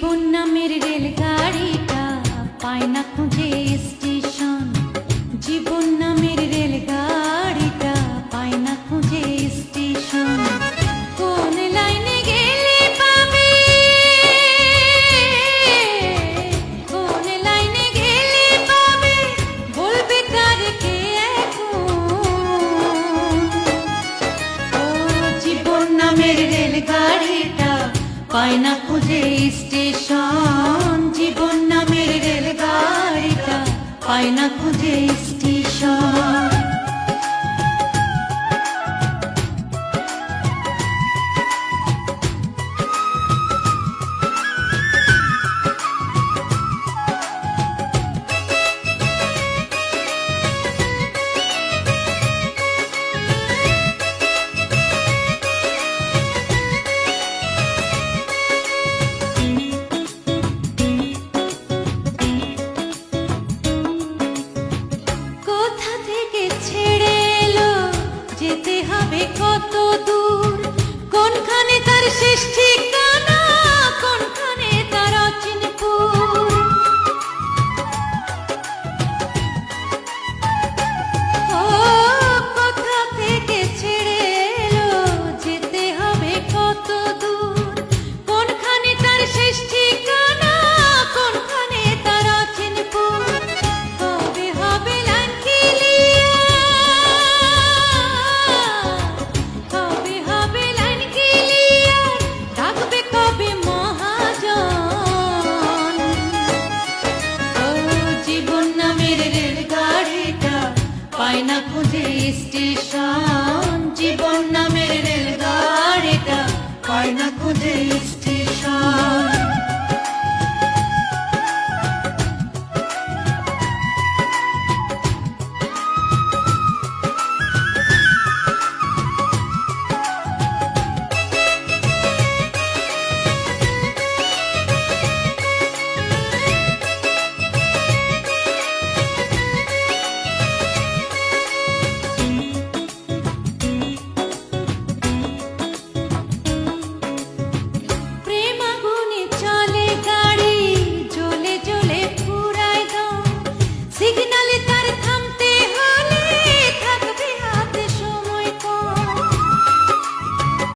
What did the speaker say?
জীবন নামের রেলগাড়িটা পায় না খুঁজে স্টেশন। জীবন নামের রেলগাড়িটা পায় না খুঁজে স্টেশন। কোন লাইনে গেলে পাবে, কোন লাইনে গেলে পাবে, বলবে তার কে এখন। ও জীবন নামের রেলগাড়িটা পায় না খুঁজে স্টেশন। জীবন নামের রেলগাড়িটা পায় না খুঁজে স্টেশন। যেতে হবে কত দূর, কোনখানে তার শেষ